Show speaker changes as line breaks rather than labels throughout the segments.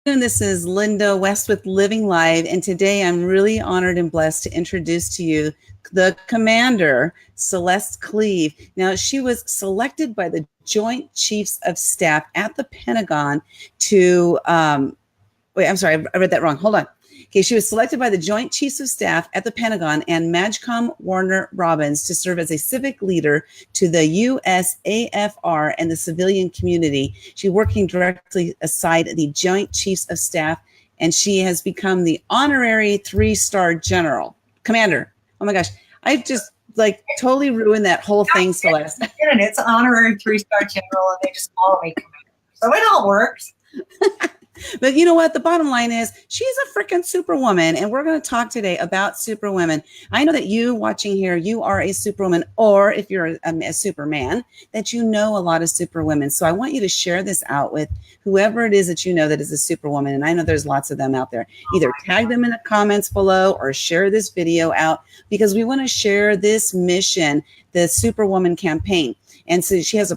This is Linda West with Living Live, and today I'm really honored and blessed to introduce to you the Commander Celeste Gleave. Now, she was selected by the Joint Chiefs of Staff at the Pentagon to wait, I'm sorry, I read that wrong. Hold on. Okay, she was selected by the Joint Chiefs of Staff at the Pentagon and MAGCOM Warner Robins to serve as a civic leader to the USAFR and the civilian community. She's working directly aside the Joint Chiefs of Staff, and she has become the honorary 3-star general. Commander. Oh my gosh. I just totally ruined that whole thing, Celeste.
It's an honorary 3-star general, and they just call me Commander. So it all works.
But you know what? The bottom line is she's a freaking superwoman, and we're going to talk today about superwomen. I know that you watching here, you are a superwoman, or if you're a superman, that you know a lot of superwomen. So I want you to share this out with whoever it is that you know that is a superwoman, and I know there's lots of them out there. Either tag them in the comments below or share this video out, because we want to share this mission, the Superwoman Campaign. And so she has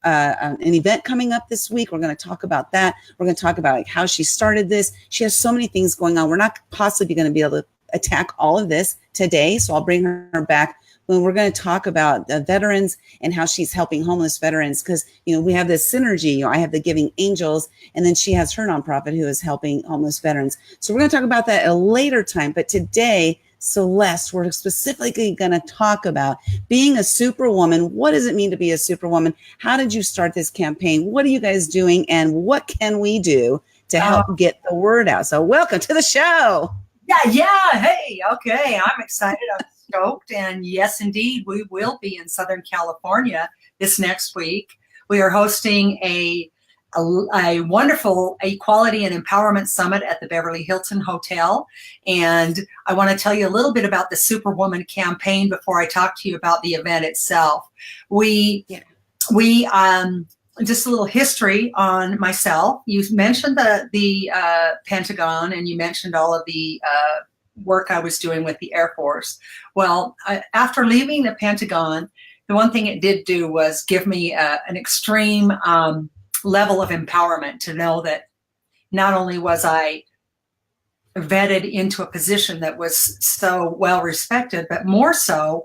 an event coming up this week. We're going to talk about that. We're going to talk about how she started this. She has so many things going on. We're not possibly going to be able to attack all of this today, so I'll bring her back when we're going to talk about the veterans and how she's helping homeless veterans, because we have this synergy. I have the Giving Angels, and then she has her nonprofit who is helping homeless veterans. So we're going to talk about that at a later time. But today, Celeste, we're specifically going to talk about being a superwoman. What does it mean to be a superwoman? How did you start this campaign? What are you guys doing? And what can we do to help get the word out? So welcome to the show.
Yeah. Hey, okay. I'm excited. I'm stoked. And yes, indeed, we will be in Southern California this next week. We are hosting a wonderful Equality and Empowerment Summit at the Beverly Hilton Hotel. And I want to tell you a little bit about the Superwoman Campaign before I talk to you about the event itself. We just a little history on myself. You mentioned the Pentagon, and you mentioned all of the work I was doing with the Air Force. Well, after leaving the Pentagon, the one thing it did do was give me an extreme level of empowerment to know that not only was I vetted into a position that was so well respected, but more so,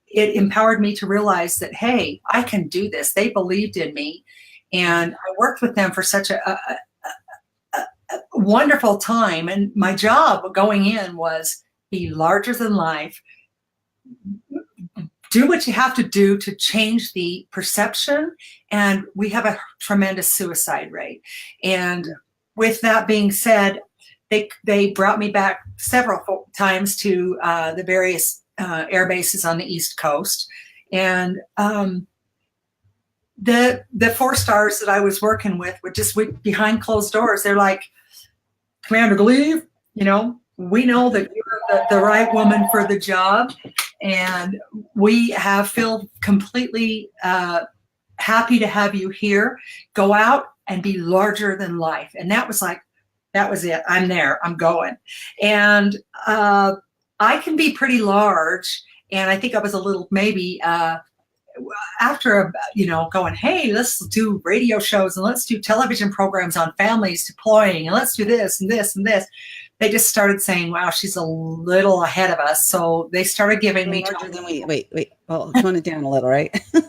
it empowered me to realize that, hey, I can do this. They believed in me. And I worked with them for such a wonderful time. And my job going in was be larger than life, do what you have to do to change the perception. And we have a tremendous suicide rate. And with that being said, they brought me back several times to the various air bases on the East Coast. And the 4-stars that I was working with would just behind closed doors. They're like, Commander Gleave, we know that you're the right woman for the job. And we feel completely happy to have you here. Go out and be larger than life. And that was it. I'm there. I'm going. And I can be pretty large. And I think I was a little maybe after, going, hey, let's do radio shows and let's do television programs on families deploying and let's do this and this and this. They just started saying, wow, she's a little ahead of us. So they started giving me
larger than wait. Well, tone it down a little, right?
Yeah,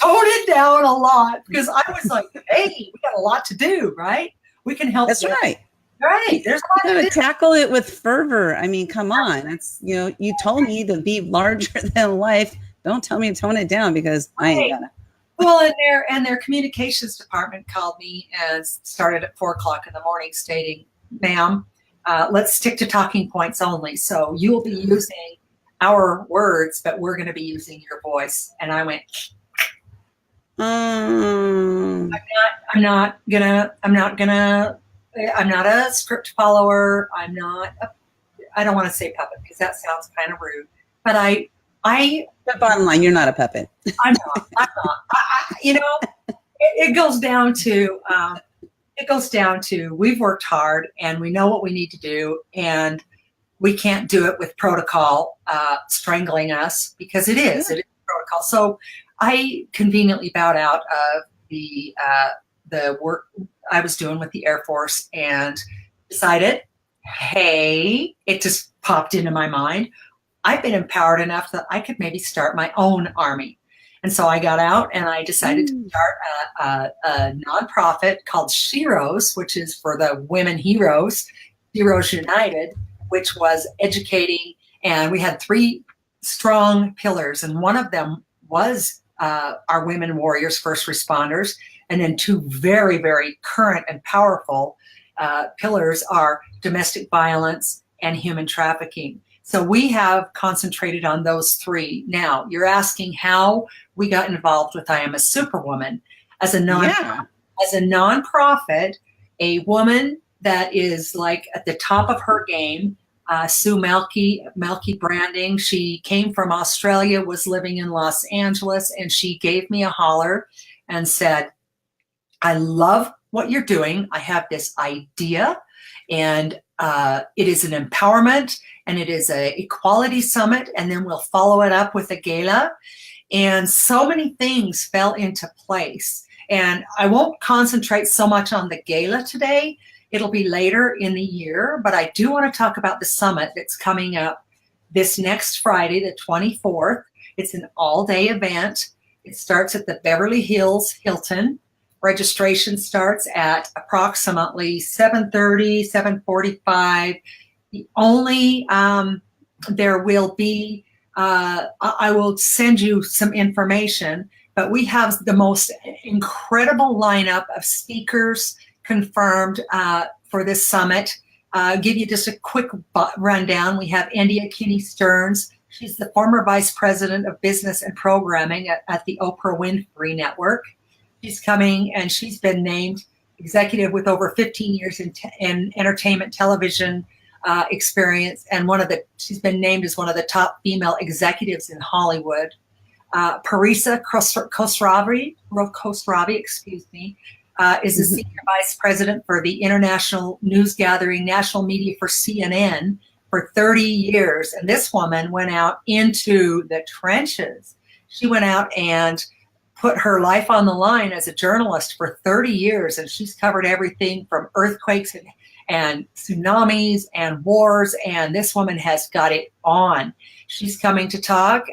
tone it down a lot, because I was like, hey, we got a lot to do, right? We can help.
That's right.
Right. There's a lot
to tackle it with fervor. I mean, come on. That's you told me to be larger than life. Don't tell me to tone it down, because I ain't gonna.
Well, and their communications department called me and started at 4:00 in the morning stating, ma'am, let's stick to talking points only. So you'll be using our words, but we're going to be using your voice. And I went, I'm not a script follower. I don't want to say puppet, because that sounds kind of rude, but
the bottom line, you're not a puppet.
I'm not. It goes down to we've worked hard and we know what we need to do, and we can't do it with protocol strangling us, because it is protocol. So I conveniently bowed out of the the work I was doing with the Air Force and decided, hey, it just popped into my mind. I've been empowered enough that I could maybe start my own army. And so I got out and I decided to start a nonprofit called Sheroes, which is for the women heroes, Heroes United, which was educating. And we had 3 strong pillars. And one of them was our women warriors, first responders. And then 2 very, very current and powerful pillars are domestic violence and human trafficking. So we have concentrated on those 3. Now, you're asking how we got involved with I Am a Superwoman. As a nonprofit, a woman that is like at the top of her game, Sue Melky Branding. She came from Australia, was living in Los Angeles, and she gave me a holler and said, I love what you're doing. I have this idea, and it is an empowerment, and it is a equality summit, and then we'll follow it up with a gala. And so many things fell into place. And I won't concentrate so much on the gala today. It'll be later in the year, but I do want to talk about the summit that's coming up this next Friday, the 24th. It's an all-day event. It starts at the Beverly Hilton. Registration starts at approximately 7:30, 7:45. The only, there will be, I will send you some information, but we have the most incredible lineup of speakers confirmed for this summit. Give you just a quick rundown. We have India Kinney Stearns. She's the former Vice President of Business and Programming at the Oprah Winfrey Network. She's coming, and she's been named executive with over 15 years in entertainment television experience, and she's been named as one of the top female executives in Hollywood. Parisa Khosravi, is the Senior Vice President for the International News Gathering, National Media for CNN for 30 years. And this woman went out into the trenches. She went out and put her life on the line as a journalist for 30 years. And she's covered everything from earthquakes and tsunamis and wars. And this woman has got it on. She's coming to talk.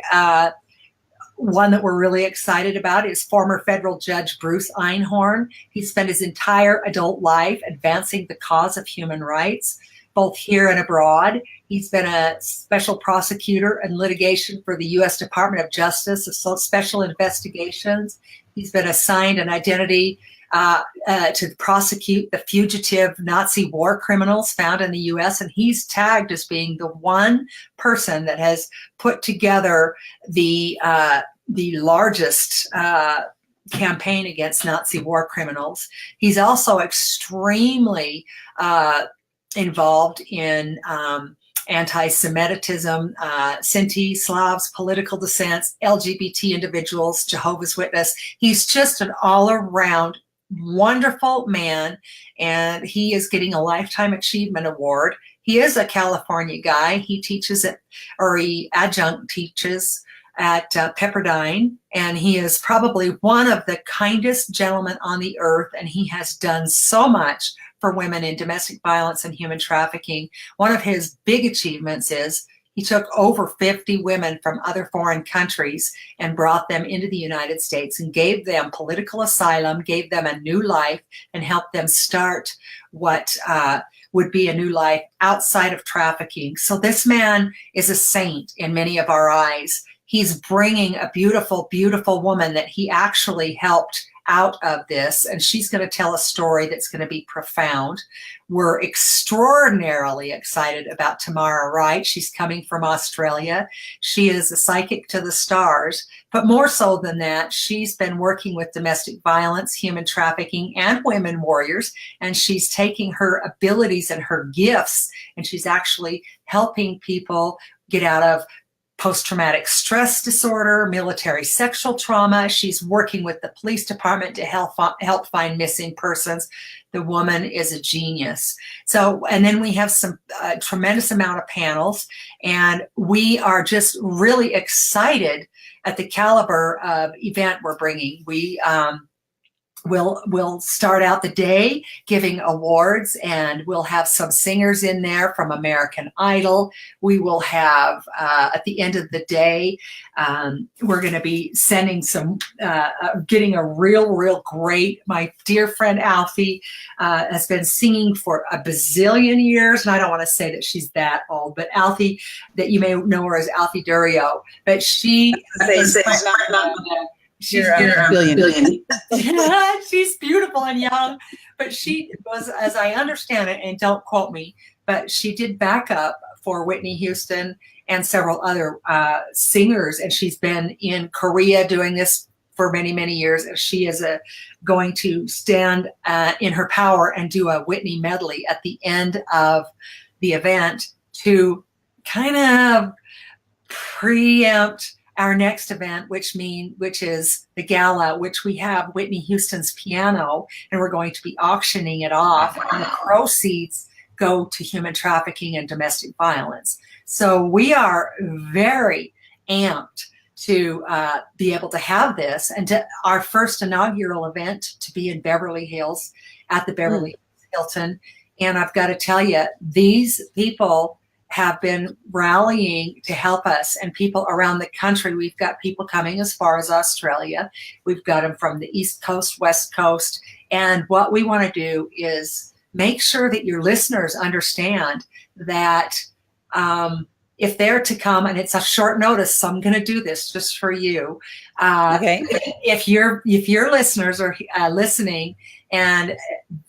One that we're really excited about is former federal judge Bruce Einhorn. He spent his entire adult life advancing the cause of human rights, both here and abroad. He's been a special prosecutor in litigation for the U.S. Department of Justice, Special Investigations. He's been assigned an identity to prosecute the fugitive Nazi war criminals found in the U.S., and he's tagged as being the one person that has put together the largest campaign against Nazi war criminals. He's also extremely involved in anti-Semitism, Sinti, Slavs, political dissents, LGBT individuals, Jehovah's Witness. He's just an all-around wonderful man, and he is getting a Lifetime Achievement Award. He is a California guy. He teaches he adjunct teaches at Pepperdine, and he is probably one of the kindest gentlemen on the earth, and he has done so much for women in domestic violence and human trafficking. One of his big achievements is he took over 50 women from other foreign countries and brought them into the United States and gave them political asylum, gave them a new life, and helped them start what would be a new life outside of trafficking. So this man is a saint in many of our eyes. He's bringing a beautiful, beautiful woman that he actually helped out of this, and she's going to tell a story that's going to be profound. We're extraordinarily excited about Tamara Wright. She's coming from Australia. She is a psychic to the stars, but more so than that, she's been working with domestic violence, human trafficking, and women warriors, and she's taking her abilities and her gifts, and she's actually helping people get out of post-traumatic stress disorder, military sexual trauma. She's working with the police department to help find missing persons. The woman is a genius. So, and then we have some tremendous amount of panels, and we are just really excited at the caliber of event we're bringing. We we'll start out the day giving awards, and we'll have some singers in there from American Idol. We will have at the end of the day, we're going to be sending some, getting a real great. My dear friend Alfie has been singing for a bazillion years, and I don't want to say that she's that old, but Alfie, that you may know her as Alfie Durio, but she. She's
billion.
Yeah, she's beautiful and young, but she was, as I understand it, and don't quote me, but she did backup for Whitney Houston and several other singers, and she's been in Korea doing this for many years. And she is going to stand in her power and do a Whitney medley at the end of the event to kind of preempt our next event, which is the gala, which we have Whitney Houston's piano, and we're going to be auctioning it off, and the proceeds go to human trafficking and domestic violence. So we are very amped to be able to have this, and to our first inaugural event to be in Beverly Hills at the Beverly Hilton. And I've got to tell you, these people have been rallying to help us, and people around the country. We've got people coming as far as Australia. We've got them from the East Coast, West Coast. And what we want to do is make sure that your listeners understand that if they're to come, and it's a short notice, so I'm going to do this just for you.
Okay.
If your listeners are listening and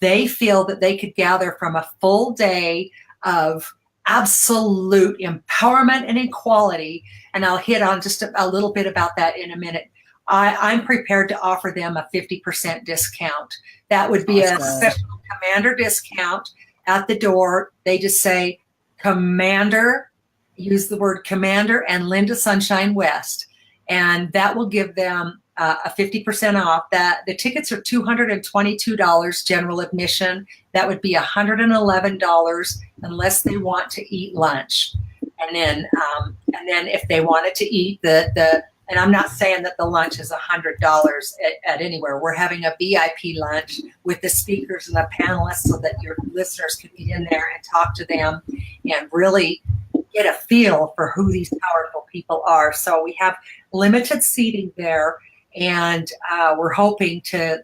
they feel that they could gather from a full day of absolute empowerment and equality, and I'll hit on just a little bit about that in a minute, I'm prepared to offer them a 50% discount. That would be a special Commander discount at the door. They just say Commander, use the word Commander and Linda Sunshine West, and that will give them a 50% off. That the tickets are $222 general admission. That would be $111 unless they want to eat lunch. And then if they wanted to eat and I'm not saying that the lunch is $100 at anywhere. We're having a VIP lunch with the speakers and the panelists so that your listeners can get in there and talk to them and really get a feel for who these powerful people are. So we have limited seating there, and we're hoping to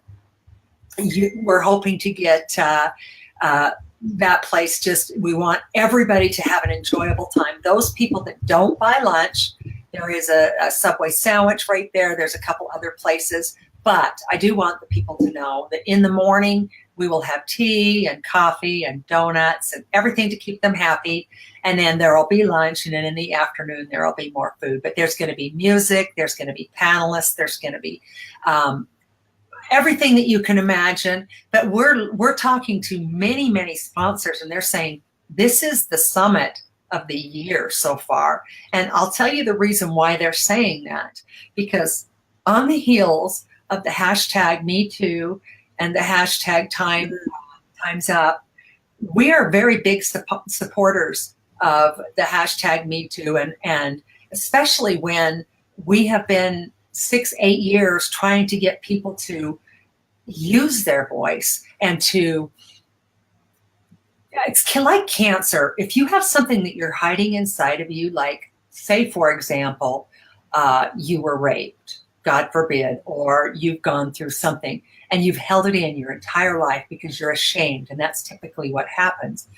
get that place. We want everybody to have an enjoyable time. Those people that don't buy lunch, there is a Subway sandwich right there. There's a couple other places, but I do want the people to know that in the morning we will have tea and coffee and donuts and everything to keep them happy. And then there will be lunch, and then in the afternoon there will be more food. But there's going to be music, there's going to be panelists, there's going to be everything that you can imagine. But we're talking to many sponsors, and they're saying this is the summit of the year so far. And I'll tell you the reason why they're saying that, because on the heels of the hashtag Me Too and the hashtag Time's Up, we are very big supporters of the hashtag Me Too, and especially when we have been 6-8 years trying to get people to use their voice and to, it's like cancer. If you have something that you're hiding inside of you, like say, for example, you were raped, God forbid, or you've gone through something and you've held it in your entire life because you're ashamed, and that's typically what happens.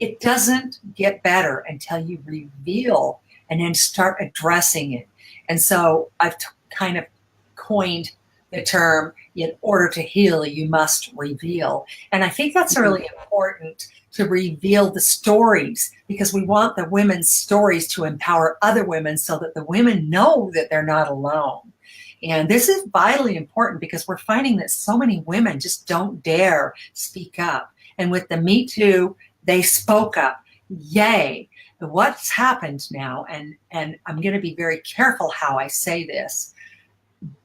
It doesn't get better until you reveal and then start addressing it. And so I've kind of coined the term, in order to heal, you must reveal. And I think that's really important, to reveal the stories, because we want the women's stories to empower other women so that the women know that they're not alone. And this is vitally important because we're finding that so many women just don't dare speak up. And with the Me Too, they spoke up. Yay. What's happened now, and I'm going to be very careful how I say this.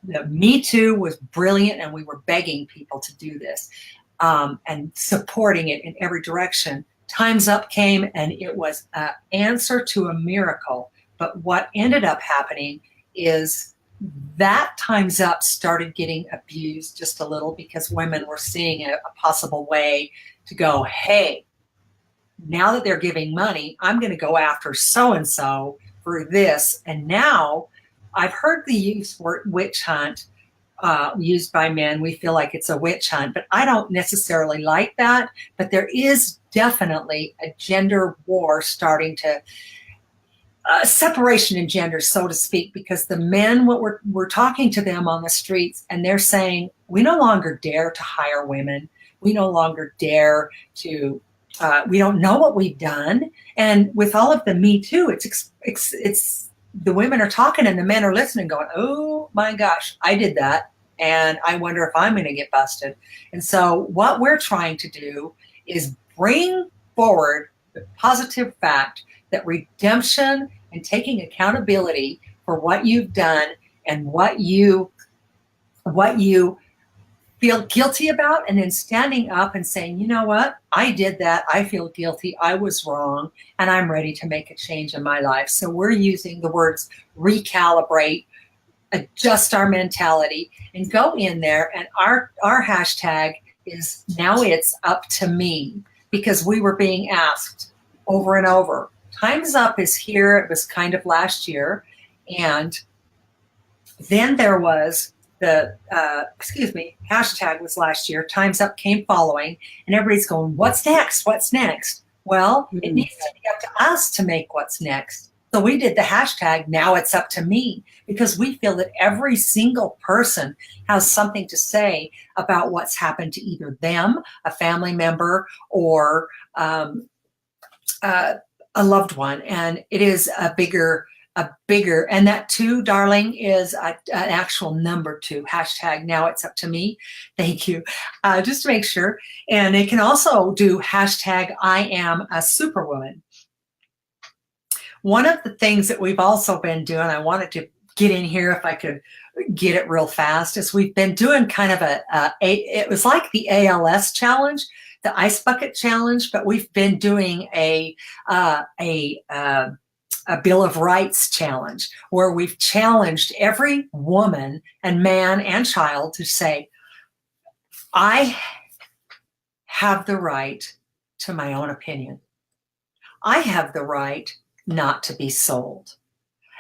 The Me Too was brilliant, and we were begging people to do this and supporting it in every direction. Time's Up came, and it was an answer to a miracle. But what ended up happening is that Time's Up started getting abused just a little because women were seeing a possible way to go, hey, now that they're giving money, I'm going to go after so-and-so for this. And now I've heard the use word witch hunt used by men. We feel like it's a witch hunt, but I don't necessarily like that. But there is definitely a gender war starting to separation in gender, so to speak, because the men, what we're talking to them on the streets, and they're saying, we no longer dare to hire women. We no longer dare to, we don't know what we've done. And with all of the Me Too, it's the women are talking and the men are listening going, oh my gosh, I did that. And I wonder if I'm going to get busted. And so what we're trying to do is bring forward the positive fact that redemption and taking accountability for what you've done and what you feel guilty about, and then standing up and saying, you know what, I did that, I feel guilty, I was wrong, and I'm ready to make a change in my life. So we're using the words recalibrate, adjust our mentality, and go in there. And our hashtag is now it's up to me, because we were being asked over and over. Time's Up is here. It was kind of last year. And then there was the, hashtag was last year. Time's Up came following. And everybody's going, what's next? What's next? Well, it needs to be up to us to make what's next. So we did the hashtag, now it's up to me, because we feel that every single person has something to say about what's happened to either them, a family member, or a loved one. And it is a bigger, and that too, darling, is an actual number 2, hashtag now it's up to me. Thank you. Just to make sure. And it can also do hashtag I am a superwoman. One of the things that we've also been doing, I wanted to get in here if I could get it real fast, is we've been doing kind of it was like the ALS challenge, the ice bucket challenge, but we've been doing a Bill of Rights challenge, where we've challenged every woman and man and child to say, I have the right to my own opinion. I have the right not to be sold.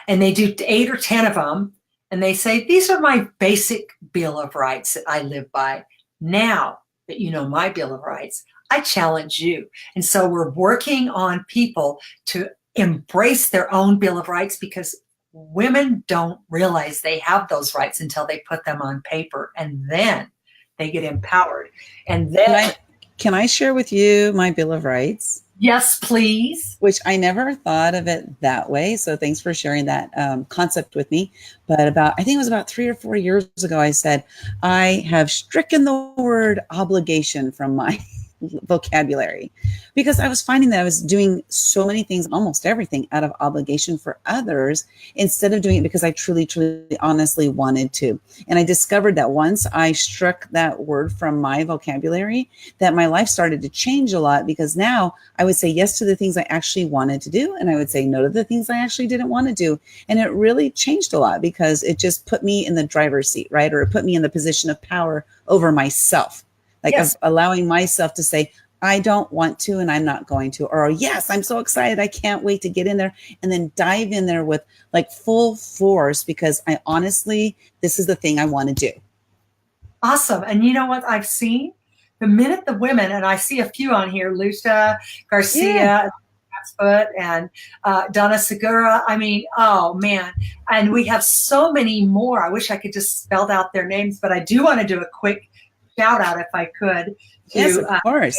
And they do 8 or 10 of them, and they say, these are my basic Bill of Rights that I live by. Now that you know my Bill of Rights, I challenge you. And so we're working on people to embrace their own Bill of Rights, because women don't realize they have those rights until they put them on paper, and then they get empowered. And then
can I share with you my Bill of Rights?
Yes, please.
Which I never thought of it that way. So thanks for sharing that concept with me. But I think it was about 3 or 4 years ago, I said, I have stricken the word obligation from my vocabulary, because I was finding that I was doing so many things, almost everything, out of obligation for others, instead of doing it because I truly, truly, honestly wanted to. And I discovered that once I struck that word from my vocabulary, that my life started to change a lot, because now I would say yes to the things I actually wanted to do, and I would say no to the things I actually didn't want to do. And it really changed a lot, because it just put me in the driver's seat, right? Or it put me in the position of power over myself. Like, yes, of allowing myself to say, I don't want to, and I'm not going to, or yes, I'm so excited, I can't wait to get in there, and then dive in there with like full force, because I honestly, this is the thing I want to do.
Awesome. And you know what I've seen? The minute the women, and I see a few on here, Lucia Garcia, Foot, and Donna Segura. I mean, oh man. And we have so many more. I wish I could just spell out their names, but I do want to do a quick shout out, if I could, to
yes, of course.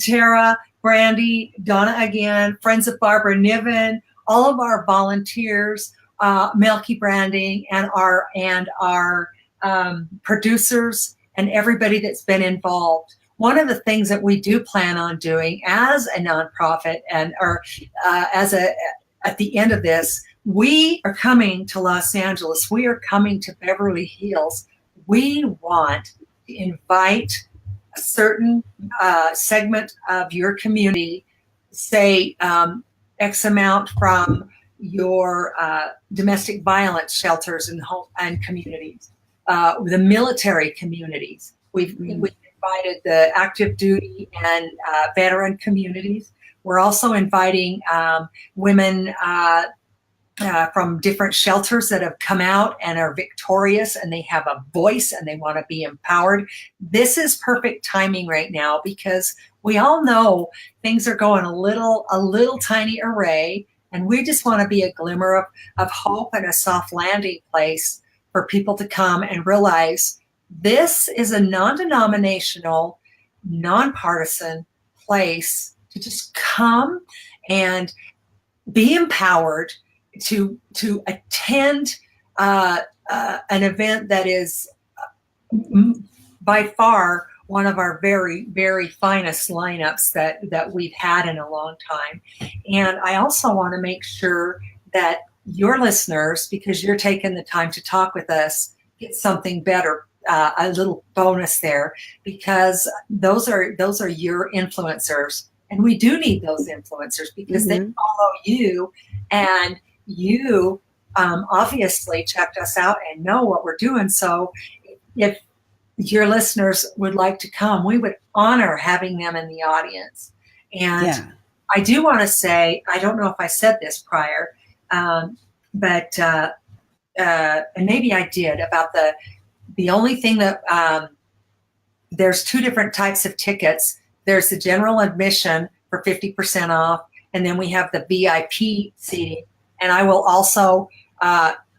Tara, Brandy, Donna again, friends of Barbara Niven, all of our volunteers, Melky Branding, and our producers, and everybody that's been involved. One of the things that we do plan on doing as a nonprofit, and at the end of this, we are coming to Los Angeles. We are coming to Beverly Hills. We want to invite a certain segment of your community, say X amount from your domestic violence shelters and communities, the military communities. We've invited the active duty and veteran communities. We're also inviting women from different shelters that have come out and are victorious, and they have a voice and they want to be empowered. This is perfect timing right now, because we all know things are going a little tiny array, and we just want to be a glimmer of hope and a soft landing place for people to come and realize this is a non-denominational, nonpartisan place to just come and be empowered to attend an event that is by far one of our very, very finest lineups that we've had in a long time. And I also want to make sure that your listeners, because you're taking the time to talk with us, get something better, a little bonus there, because those are your influencers. And we do need those influencers, because they follow you, and you obviously checked us out and know what we're doing. So if your listeners would like to come, we would honor having them in the audience. And I do want to say, I don't know if I said this prior, but and maybe I did, about the only thing that there's two different types of tickets. There's the general admission for 50% off, and then we have the VIP seating. And I will also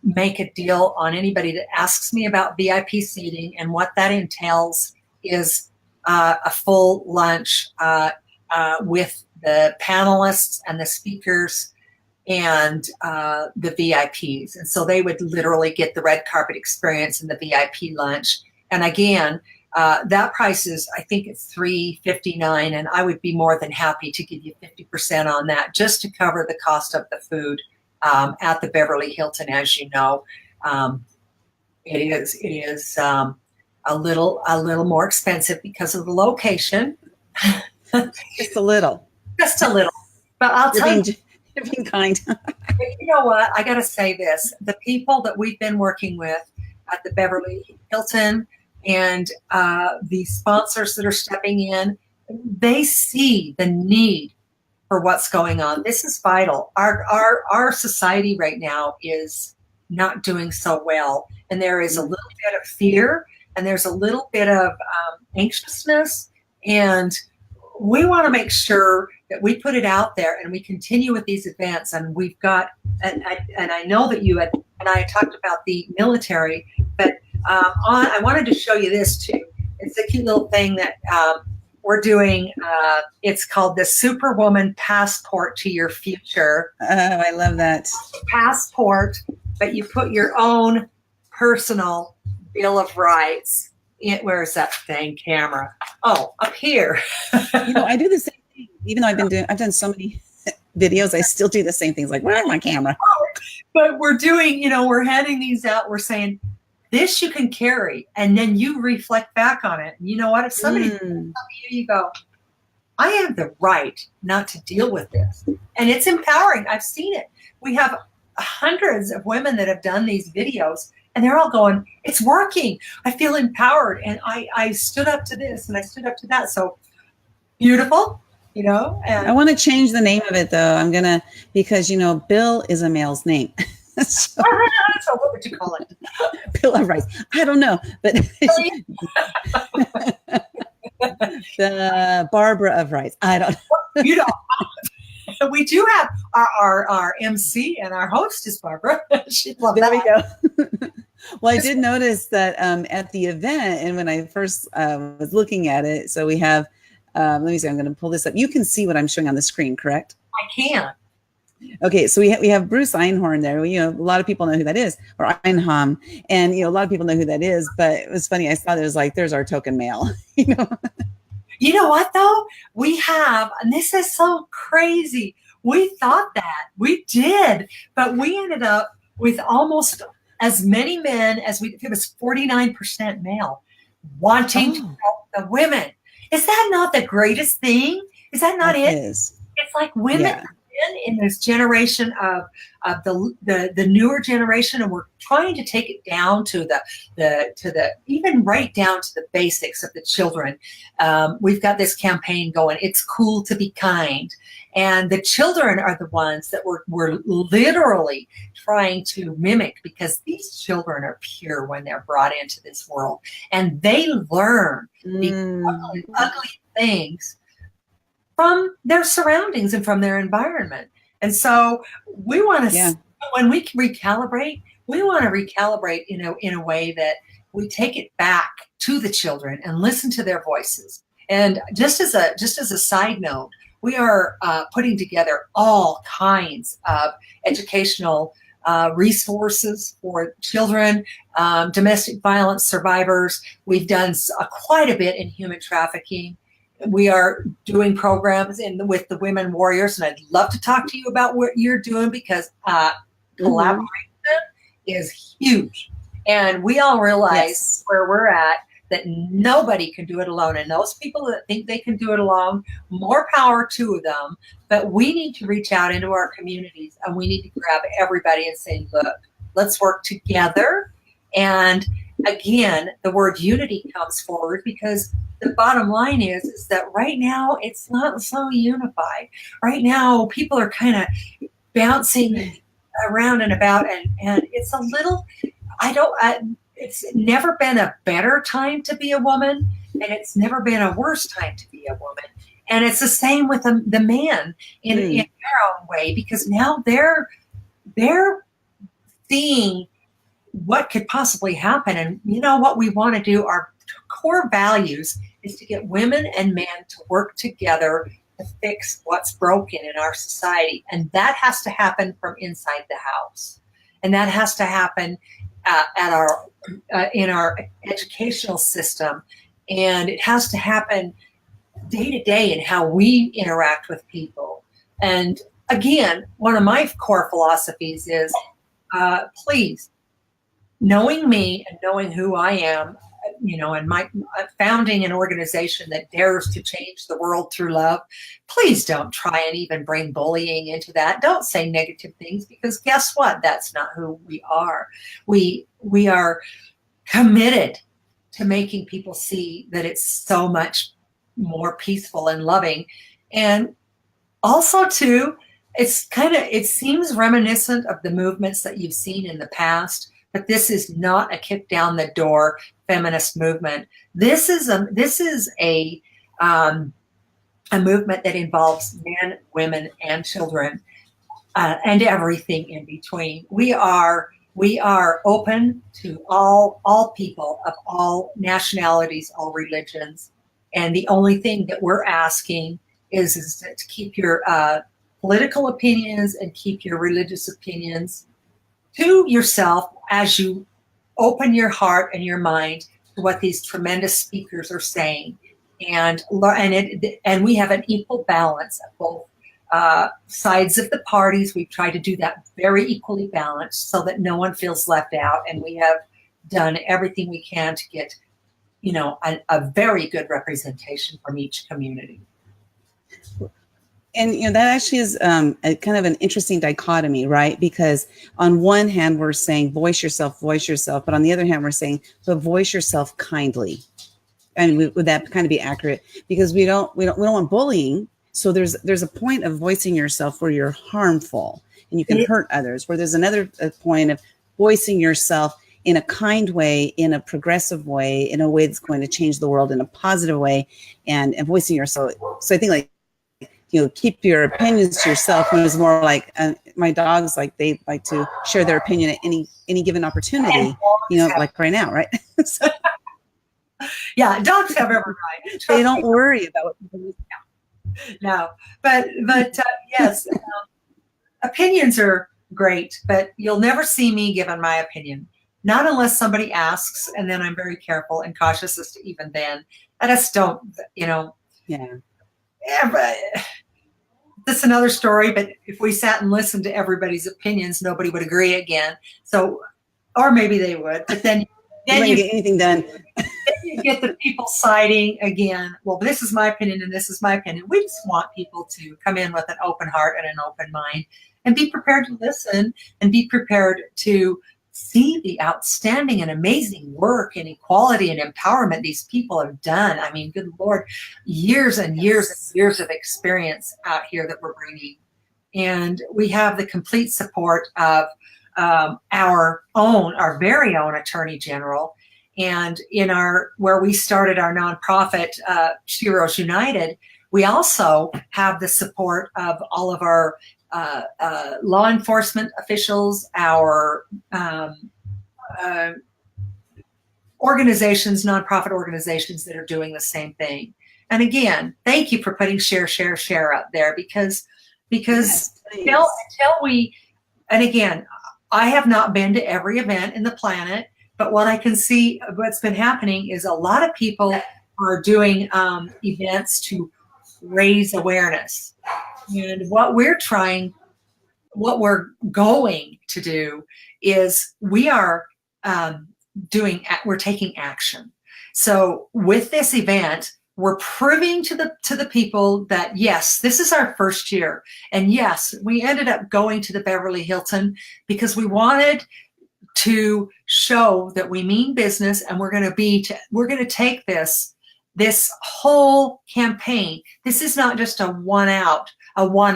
make a deal on anybody that asks me about VIP seating, and what that entails is a full lunch with the panelists and the speakers and the VIPs. And so they would literally get the red carpet experience and the VIP lunch. And again, that price is, I think it's $359, and I would be more than happy to give you 50% on that, just to cover the cost of the food at the Beverly Hilton. As you know, it is a little more expensive because of the location.
Just a little.
Just a little. But I'll tell you,
you're being kind.
You know what? I got to say this. The people that we've been working with at the Beverly Hilton and the sponsors that are stepping in, they see the need for what's going on. This is vital. Our society right now is not doing so well. And there is a little bit of fear, and there's a little bit of anxiousness. And we want to make sure that we put it out there and we continue with these events. And we've got, and I know that you had, and I talked about the military, but I wanted to show you this too. It's a cute little thing that we're doing. It's called the Superwoman Passport to Your Future.
Oh, I love that.
Passport, but you put your own personal Bill of Rights. Where is that thing? Camera. Oh, up here.
I do the same thing. Even though I've done so many videos, I still do the same things. Like, where's my camera?
But we're doing, we're handing these out. We're saying, this you can carry, and then you reflect back on it. And you know what? If somebody tells you go, I have the right not to deal with this. And it's empowering. I've seen it. We have hundreds of women that have done these videos, and they're all going, it's working. I feel empowered. And I stood up to this and I stood up to that. So beautiful, And
I want to change the name of it though. Because Bill is a male's name.
So what would you call it?
Bill of Rights. I don't know, but the Barbara of Rights. I don't know.
We do have our MC, and our host is Barbara. She'd love
there
that.
We go. Well, I did notice that at the event, and when I first was looking at it, so we have, let me see, I'm going to pull this up. You can see what I'm showing on the screen, correct?
I can.
Okay, so we have Bruce Einhorn there. A lot of people know who that is, or Einhorn, and a lot of people know who that is. But it was funny. I saw there was like, there's our token male.
You know what though? We have, and this is so crazy. We thought that we did, but we ended up with almost as many men as it was 49% male wanting to help the women. Is that not the greatest thing? Is that not it?
Is.
It's like women.
Yeah.
in this generation of the newer generation, and we're trying to take it down to the even right down to the basics of the children. We've got this campaign going. It's cool to be kind, and the children are the ones that we're literally trying to mimic, because these children are pure when they're brought into this world, and they learn the ugly things from their surroundings and from their environment. And so we want to, when we recalibrate, we want to recalibrate, in a way that we take it back to the children and listen to their voices. And just as a side note, we are putting together all kinds of educational resources for children, domestic violence survivors. We've done quite a bit in human trafficking. We are doing programs with the Women Warriors, and I'd love to talk to you about what you're doing, because collaboration is huge. And we all realize where we're at, that nobody can do it alone. And those people that think they can do it alone, more power to them. But we need to reach out into our communities, and we need to grab everybody and say, look, let's work together. And again, the word unity comes forward, because the bottom line is that right now it's not so unified. Right now, people are kind of bouncing around and about, and it's a little, it's never been a better time to be a woman, and it's never been a worse time to be a woman. And it's the same with the man in their own way, because now they're seeing what could possibly happen. And what we want to do, our core values, is to get women and men to work together to fix what's broken in our society. And that has to happen from inside the house. And that has to happen in our educational system. And it has to happen day to day in how we interact with people. And again, one of my core philosophies is, please, knowing me and knowing who I am, and my founding an organization that dares to change the world through love, please don't try and even bring bullying into that. Don't say negative things, because guess what? That's not who we are. We are committed to making people see that it's so much more peaceful and loving. And also too, it seems reminiscent of the movements that you've seen in the past, but this is not a kick down the door feminist movement. This is a movement that involves men, women, and children, and everything in between. We are open to all people of all nationalities, all religions, and the only thing that we're asking is to keep your political opinions and keep your religious opinions to yourself, as you open your heart and your mind to what these tremendous speakers are saying, and we have an equal balance of both sides of the parties. We've tried to do that very equally balanced, so that no one feels left out, and we have done everything we can to get a very good representation from each community.
And that actually is a kind of an interesting dichotomy, right? Because on one hand, we're saying voice yourself, but on the other hand, we're saying, but voice yourself kindly. And would that kind of be accurate? Because we don't want bullying. So there's a point of voicing yourself where you're harmful and you can hurt others. Where there's another point of voicing yourself in a kind way, in a progressive way, in a way that's going to change the world in a positive way, and voicing yourself. So I think keep your opinions to yourself. When it's more like my dogs, they like to share their opinion at any given opportunity, like right now, right? So,
yeah, dogs have every right.
They don't worry about what people do.
No, but yes, opinions are great, but you'll never see me giving my opinion. Not unless somebody asks, and then I'm very careful and cautious as to even then. I just don't, Yeah, but that's another story. But if we sat and listened to everybody's opinions, nobody would agree again. So, or maybe they would. But then
you get anything done.
get the people citing again, well, this is my opinion and this is my opinion. We just want people to come in with an open heart and an open mind and be prepared to listen and be prepared to see the outstanding and amazing work and equality and empowerment these people have done. I mean, good Lord, years and years and years of experience out here that we're bringing. And we have the complete support of our very own Attorney General. And in where we started our nonprofit, Heroes United, we also have the support of all of our law enforcement officials, our organizations, nonprofit organizations that are doing the same thing. And again, thank you for putting share up there because
Yes,
until we, and again, I have not been to every event in the planet, but what I can see, what's been happening is a lot of people are doing events to raise awareness. And what we're going to do is we're taking action. So with this event, we're proving to the people that, yes, this is our first year. And yes, we ended up going to the Beverly Hilton because we wanted to show that we mean business, and we're going to take this whole campaign. This is not just a one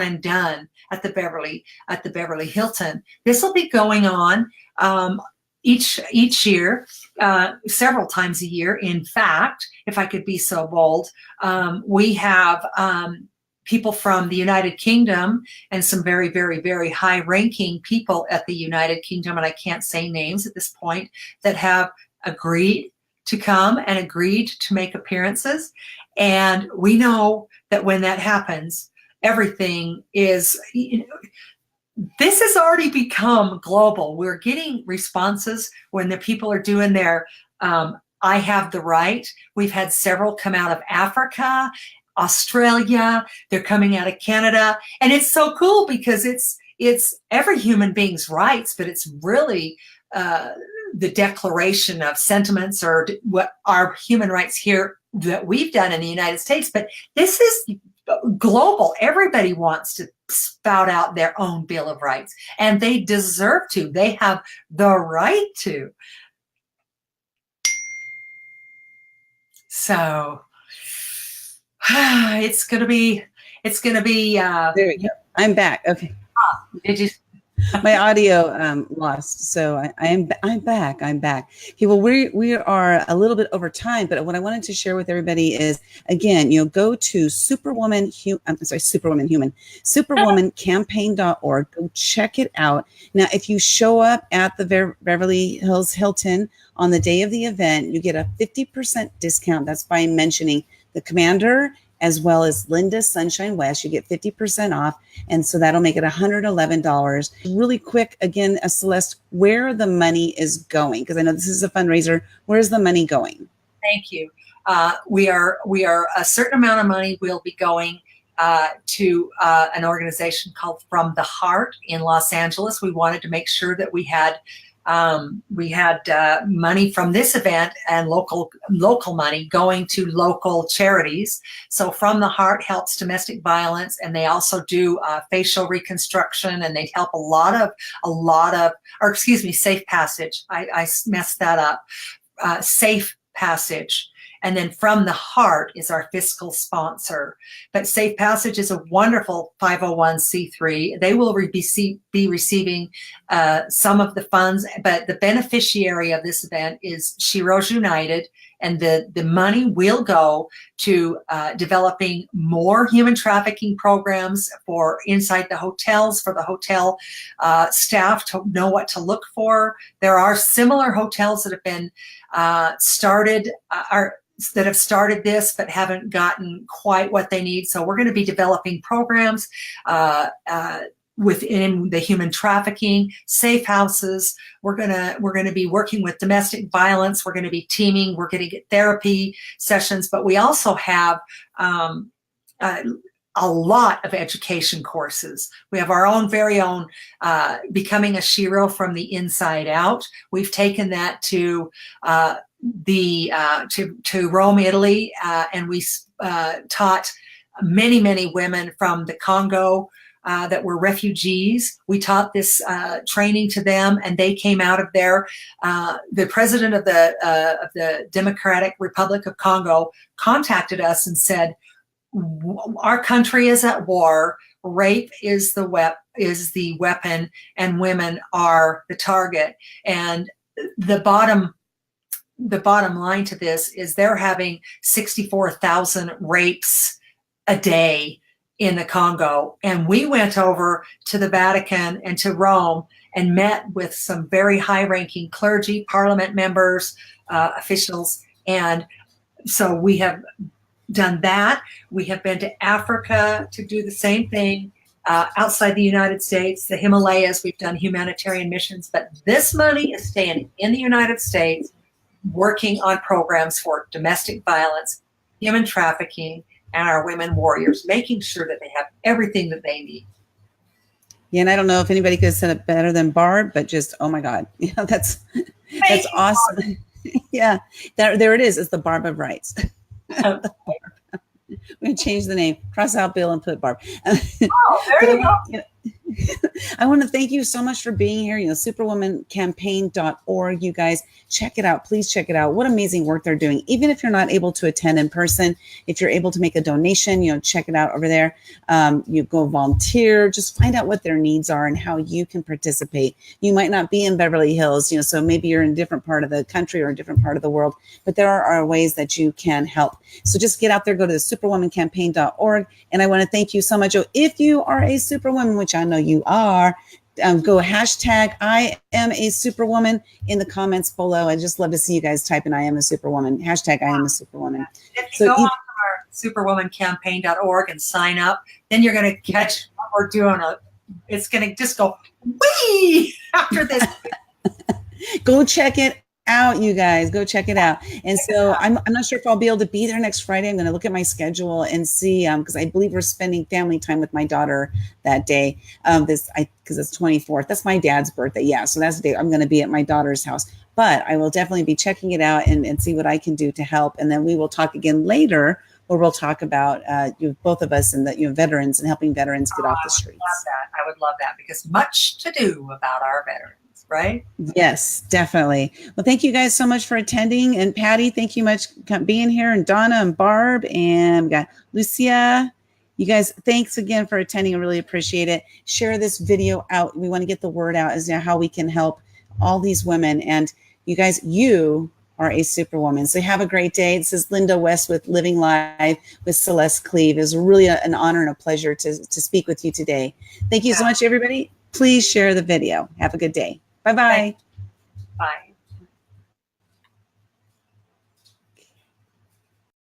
and done at the Beverly Hilton. This will be going on each year, several times a year. In fact, if I could be so bold, we have people from the United Kingdom and some very, very, very high-ranking people at the United Kingdom, and I can't say names at this point, that have agreed to come and agreed to make appearances. And we know that when that happens, everything is, this has already become global. We're getting responses when the people are doing their I have the right. We've had several come out of Africa, Australia, they're coming out of Canada. And it's so cool because it's every human being's rights, but it's really the declaration of sentiments or what our human rights here that we've done in the United States. But this is global. Everybody wants to spout out their own Bill of Rights, and they deserve to. They have the right to. So it's gonna be.
there we go. I'm back. Okay.
Did you?
My audio lost, so I'm back. Okay, well, we are a little bit over time, but what I wanted to share with everybody is, again, go to superwomancampaign.org. Go check it out. Now, if you show up at the Beverly Hills Hilton on the day of the event, you get a 50% discount. That's by mentioning the Commander as well as Linda Sunshine West. You get 50% off. And so that'll make it $111. Really quick, again, Celeste, where the money is going, because I know this is a fundraiser. Where's the money going?
Thank you. We are a certain amount of money will be going to an organization called From the Heart in Los Angeles. We wanted to make sure that we had money from this event and local money going to local charities. So From the Heart helps domestic violence, and they also do facial reconstruction, and they help Safe Passage. I messed that up. Safe Passage. And then From the Heart is our fiscal sponsor. But Safe Passage is a wonderful 501c3. They will be receiving some of the funds, but the beneficiary of this event is Heroes United, and the money will go to developing more human trafficking programs for inside the hotels, for the hotel staff to know what to look for. There are similar hotels that have been started this but haven't gotten quite what they need. So we're going to be developing programs within the human trafficking, safe houses. We're gonna be working with domestic violence. We're going to be teaming. We're going to get therapy sessions, but we also have a lot of education courses. We have our own very own Becoming a Shero from the Inside Out. We've taken that to to Rome, Italy, and we taught many women from the Congo that were refugees. We taught this training to them, and they came out of there. The president of the Democratic Republic of Congo contacted us and said, "Our country is at war. Rape is the weapon, and women are the target." And the bottom line to this is they're having 64,000 rapes a day in the Congo. And we went over to the Vatican and to Rome and met with some very high-ranking clergy, parliament members, officials. And so we have done that. We have been to Africa to do the same thing. Outside the United States, the Himalayas, we've done humanitarian missions. But this money is staying in the United States, working on programs for domestic violence, human trafficking, and our women warriors, making sure that they have everything that they need.
Yeah, and I don't know if anybody could have said it better than Barb, but just, oh my God, that's awesome. Yeah, there it is. It's the Barb of Rights. We're going to change the name, cross out Bill and put Barb.
Oh, there you go.
I want to thank you so much for being here. Superwomancampaign.org. You guys check it out. Please check it out. What amazing work they're doing. Even if you're not able to attend in person, if you're able to make a donation, check it out over there. You go volunteer, just find out what their needs are and how you can participate. You might not be in Beverly Hills, so maybe you're in a different part of the country or a different part of the world, but there are ways that you can help. So just get out there, go to the superwomancampaign.org. And I want to thank you so much. If you are a superwoman, which I know you are, go hashtag I am a superwoman in the comments below. I just love to see you guys type in I am a superwoman, hashtag I am a superwoman.
If you go on our superwomancampaign.org and sign up, then you're going to catch what we're doing. It's going to just go wee after this.
Go check it out, you guys. Go check it out. And so I'm not sure if I'll be able to be there next Friday. I'm going to look at my schedule and see, because I believe we're spending family time with my daughter that day. Because it's 24th. That's my dad's birthday. Yeah, so that's the day I'm going to be at my daughter's house. But I will definitely be checking it out and see what I can do to help. And then we will talk again later, where we'll talk about both of us and the veterans and helping veterans get off the streets.
I would love that because much to do about our veterans. Right?
Yes, definitely. Well, thank you guys so much for attending. And Patty, thank you much for being here. And Donna and Barb and we got Lucia. You guys, thanks again for attending. I really appreciate it. Share this video out. We want to get the word out as to how we can help all these women. And you guys, you are a superwoman. So have a great day. This is Linda West with Living Live with Celeste Gleave. It was really an honor and a pleasure to speak with you today. Thank you so much, everybody. Please share the video. Have a good day. Bye-bye.
Bye.